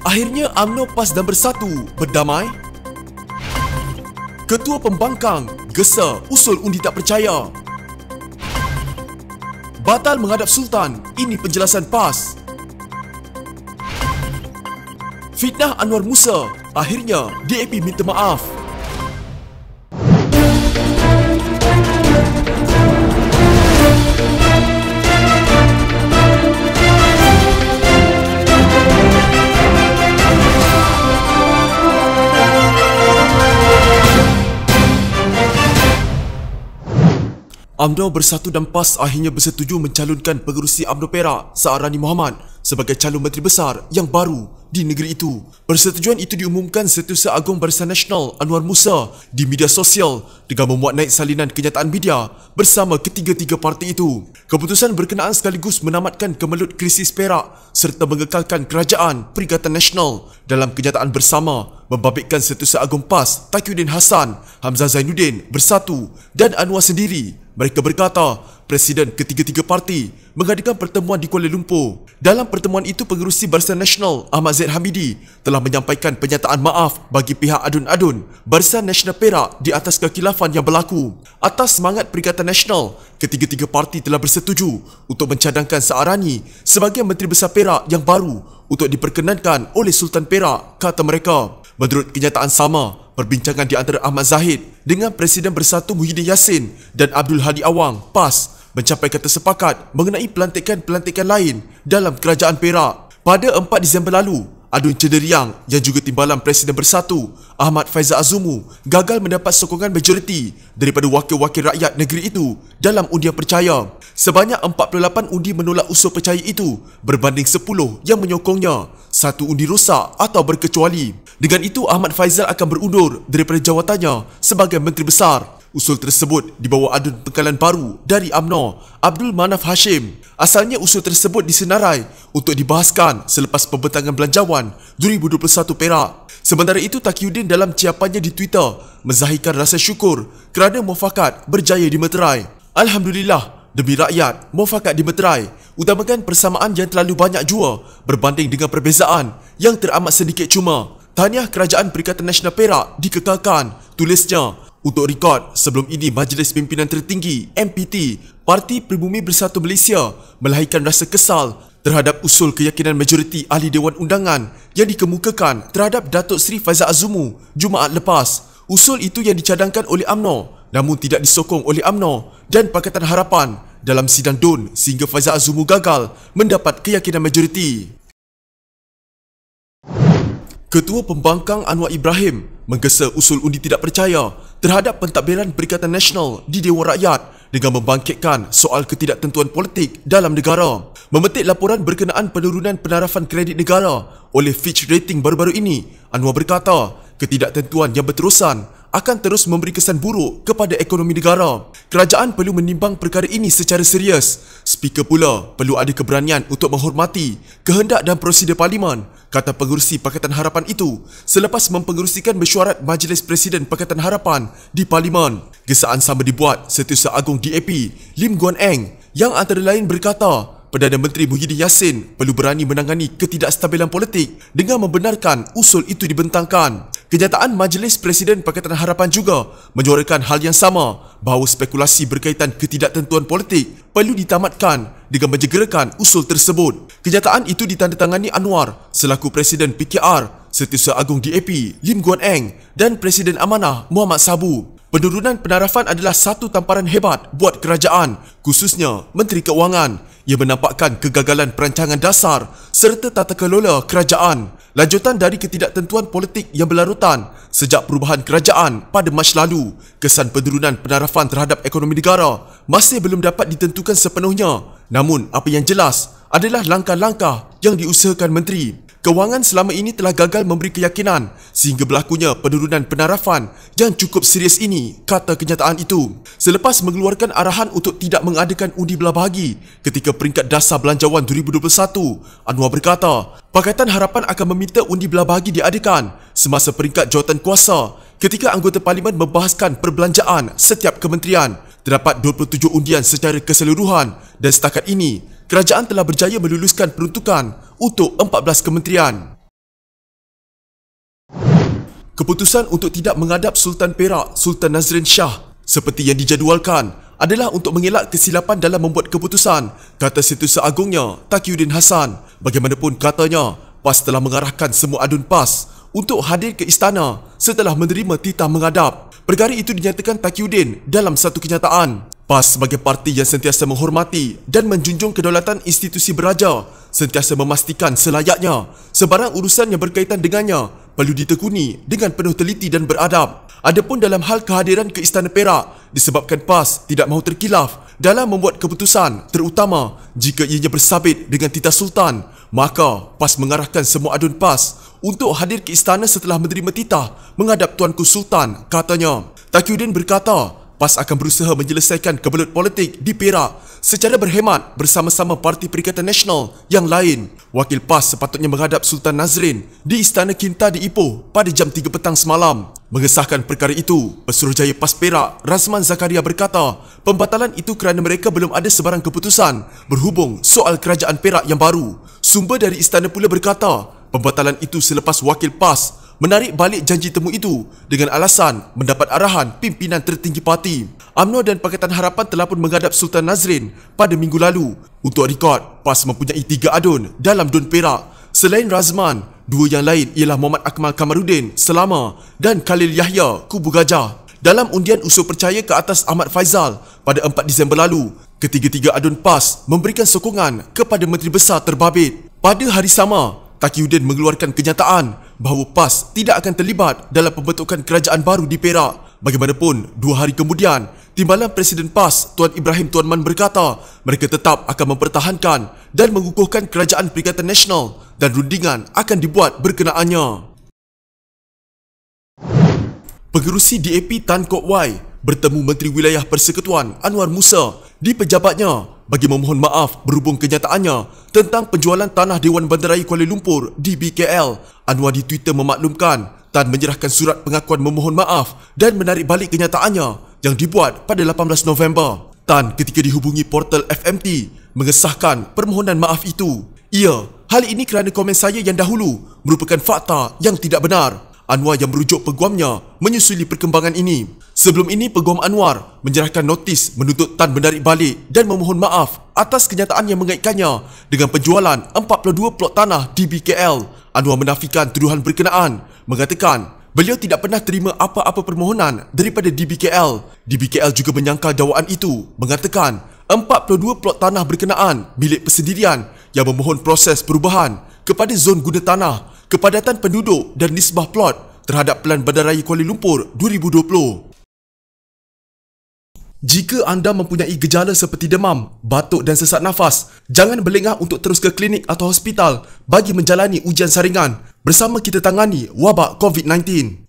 Akhirnya UMNO PAS dan Bersatu berdamai. Ketua Pembangkang gesa usul undi tak percaya. Batal menghadap Sultan, ini penjelasan PAS. Fitnah Anwar Musa, akhirnya DAP minta maaf. UMNO Bersatu dan PAS akhirnya bersetuju mencalonkan pengerusi UMNO Perak Sa'arani Mohamad sebagai calon Menteri Besar yang baru di negeri itu. Persetujuan itu diumumkan Setiausaha Agong Barisan Nasional Anwar Musa di media sosial dengan memuat naik salinan kenyataan media bersama ketiga-tiga parti itu. Keputusan berkenaan sekaligus menamatkan kemelut krisis Perak serta mengekalkan kerajaan Perikatan Nasional. Dalam kenyataan bersama membabitkan Setiausaha Agong PAS Taqiyuddin Hassan, Hamzah Zainuddin Bersatu dan Anwar sendiri. Mereka berkata, Presiden ketiga-tiga parti mengadakan pertemuan di Kuala Lumpur. Dalam pertemuan itu, Pengerusi Barisan Nasional Ahmad Zaid Hamidi telah menyampaikan pernyataan maaf bagi pihak adun-adun Barisan Nasional Perak di atas kekhilafan yang berlaku. Atas semangat Perikatan Nasional, ketiga-tiga parti telah bersetuju untuk mencadangkan Sa'arani sebagai Menteri Besar Perak yang baru untuk diperkenankan oleh Sultan Perak, kata mereka. Menurut kenyataan sama, perbincangan di antara Ahmad Zahid dengan Presiden Bersatu Muhyiddin Yassin dan Abdul Hadi Awang PAS mencapai kata sepakat mengenai pelantikan-pelantikan lain dalam Kerajaan Perak. Pada 4 Disember lalu, adun Cederiang yang juga timbalan Presiden Bersatu Ahmad Faizal Azumu gagal mendapat sokongan majoriti daripada wakil-wakil rakyat negeri itu dalam undian percaya. Sebanyak 48 undi menolak usul percaya itu berbanding 10 yang menyokongnya. 1 undi rosak atau berkecuali. Dengan itu, Ahmad Faizal akan berundur daripada jawatannya sebagai Menteri Besar. Usul tersebut dibawa adun pengkalan baru dari UMNO, Abdul Manaf Hashim. Asalnya usul tersebut disenarai untuk dibahaskan selepas pembentangan Belanjawan 2021 Perak. Sementara itu, Taqiyuddin dalam ciapannya di Twitter menzahirkan rasa syukur kerana muafakat berjaya di Meterai. Alhamdulillah, demi rakyat, muafakat di Meterai. Utamakan persamaan yang terlalu banyak jua berbanding dengan perbezaan yang teramat sedikit cuma. Tahniah Kerajaan Perikatan Nasional Perak dikekalkan, tulisnya. Untuk rekod, sebelum ini Majlis Pimpinan Tertinggi MPT Parti Pribumi Bersatu Malaysia melahirkan rasa kesal terhadap usul keyakinan majoriti Ahli Dewan Undangan yang dikemukakan terhadap Datuk Seri Faizal Azumu Jumaat lepas. Usul itu yang dicadangkan oleh UMNO namun tidak disokong oleh UMNO dan Pakatan Harapan dalam sidang DUN sehingga Faizal Azumu gagal mendapat keyakinan majoriti. Ketua Pembangkang Anwar Ibrahim menggesa usul undi tidak percaya terhadap pentadbiran Perikatan Nasional di Dewan Rakyat dengan membangkitkan soal ketidaktentuan politik dalam negara. Memetik laporan berkenaan penurunan penarafan kredit negara oleh Fitch Rating baru-baru ini, Anwar berkata ketidaktentuan yang berterusan akan terus memberi kesan buruk kepada ekonomi negara. Kerajaan perlu menimbang perkara ini secara serius. Speaker pula perlu ada keberanian untuk menghormati kehendak dan prosedur Parlimen, kata pengerusi Pakatan Harapan itu selepas mempengerusikan mesyuarat Majlis Presiden Pakatan Harapan di Parlimen. Gesaan sama dibuat Setiausaha Agong DAP Lim Guan Eng yang antara lain berkata Perdana Menteri Muhyiddin Yassin perlu berani menangani ketidakstabilan politik dengan membenarkan usul itu dibentangkan. Kenyataan Majlis Presiden Pakatan Harapan juga menyuarakan hal yang sama bahawa spekulasi berkaitan ketidaktentuan politik perlu ditamatkan dengan menjegerakan usul tersebut. Kenyataan itu ditandatangani Anwar selaku Presiden PKR Setiausaha Agong DAP Lim Guan Eng dan Presiden Amanah Muhammad Sabu. Penurunan penarafan adalah satu tamparan hebat buat kerajaan, khususnya Menteri Keuangan. Ia menampakkan kegagalan perancangan dasar serta tata kelola kerajaan. Lanjutan dari ketidaktentuan politik yang berlarutan sejak perubahan kerajaan pada Mac lalu, kesan penurunan penarafan terhadap ekonomi negara masih belum dapat ditentukan sepenuhnya. Namun, apa yang jelas adalah langkah-langkah yang diusahakan Menteri Kewangan selama ini telah gagal memberi keyakinan sehingga berlakunya penurunan penarafan yang cukup serius ini, kata kenyataan itu. Selepas mengeluarkan arahan untuk tidak mengadakan undi belah bahagi ketika peringkat dasar Belanjawan 2021, Anwar berkata, Pakatan Harapan akan meminta undi belah bahagi diadakan semasa peringkat jawatan kuasa ketika anggota Parlimen membahaskan perbelanjaan setiap kementerian. Terdapat 27 undian secara keseluruhan dan setakat ini, kerajaan telah berjaya meluluskan peruntukan untuk 14 kementerian. Keputusan untuk tidak menghadap Sultan Perak, Sultan Nazrin Shah seperti yang dijadualkan adalah untuk mengelak kesilapan dalam membuat keputusan, kata Setiausaha Agungnya Taqiyuddin Hassan. Bagaimanapun katanya, PAS telah mengarahkan semua adun PAS untuk hadir ke istana setelah menerima titah menghadap. Perkara itu dinyatakan Taqiyuddin dalam satu kenyataan. PAS sebagai parti yang sentiasa menghormati dan menjunjung kedaulatan institusi beraja, sentiasa memastikan selayaknya sebarang urusan yang berkaitan dengannya perlu ditekuni dengan penuh teliti dan beradab. Adapun dalam hal kehadiran ke Istana Perak, disebabkan PAS tidak mahu terkilaf dalam membuat keputusan, terutama jika ianya bersabit dengan titah Sultan, maka PAS mengarahkan semua adun PAS untuk hadir ke istana setelah menerima titah menghadap Tuanku Sultan, katanya. Taqiyuddin berkata, PAS akan berusaha menyelesaikan kebelut politik di Perak secara berhemat bersama-sama Parti Perikatan Nasional yang lain. Wakil PAS sepatutnya menghadap Sultan Nazrin di Istana Kinta di Ipoh pada jam 3 petang semalam. Mengesahkan perkara itu, Pesuruhjaya PAS Perak Razman Zakaria berkata, pembatalan itu kerana mereka belum ada sebarang keputusan berhubung soal kerajaan Perak yang baru. Sumber dari istana pula berkata, pembatalan itu selepas wakil PAS menarik balik janji temu itu dengan alasan mendapat arahan pimpinan tertinggi parti. UMNO dan Pakatan Harapan telah pun menghadap Sultan Nazrin pada minggu lalu. Untuk rekod, PAS mempunyai 3 adun dalam DUN Perak. Selain Razman, 2 yang lain ialah Muhammad Akmal Kamaruddin Selama dan Khalil Yahya Kubu Gajah. Dalam undian usul percaya ke atas Ahmad Faizal pada 4 Disember lalu, ketiga-tiga adun PAS memberikan sokongan kepada Menteri Besar terbabit. Pada hari sama, Taqiyuddin mengeluarkan kenyataan bahawa PAS tidak akan terlibat dalam pembentukan kerajaan baru di Perak. Bagaimanapun, 2 hari kemudian, Timbalan Presiden PAS Tuan Ibrahim Tuan Man berkata mereka tetap akan mempertahankan dan mengukuhkan Kerajaan Perikatan Nasional dan rundingan akan dibuat berkenaannya. Pengerusi DAP Tan Kok Wai bertemu Menteri Wilayah Persekutuan Anwar Musa di pejabatnya bagi memohon maaf berhubung kenyataannya tentang penjualan tanah Dewan Bandaraya Kuala Lumpur di BKL. Anwar di Twitter memaklumkan Tan menyerahkan surat pengakuan memohon maaf dan menarik balik kenyataannya yang dibuat pada 18 November. Tan ketika dihubungi portal FMT mengesahkan permohonan maaf itu. Hal ini kerana komen saya yang dahulu merupakan fakta yang tidak benar. Anwar yang merujuk peguamnya menyusuli perkembangan ini. Sebelum ini, peguam Anwar menyerahkan notis menuntut Tan menarik balik dan memohon maaf atas kenyataan yang mengaitkannya dengan penjualan 42 plot tanah di BKL. Anwar menafikan tuduhan berkenaan, mengatakan beliau tidak pernah terima apa-apa permohonan daripada DBKL. DBKL juga menyangkal dakwaan itu, mengatakan 42 plot tanah berkenaan milik persendirian yang memohon proses perubahan kepada zon guna tanah, kepadatan penduduk dan nisbah plot terhadap Pelan Bandaraya Kuala Lumpur 2020. Jika anda mempunyai gejala seperti demam, batuk dan sesak nafas, jangan berlengah untuk terus ke klinik atau hospital bagi menjalani ujian saringan. Bersama kita tangani wabak COVID-19.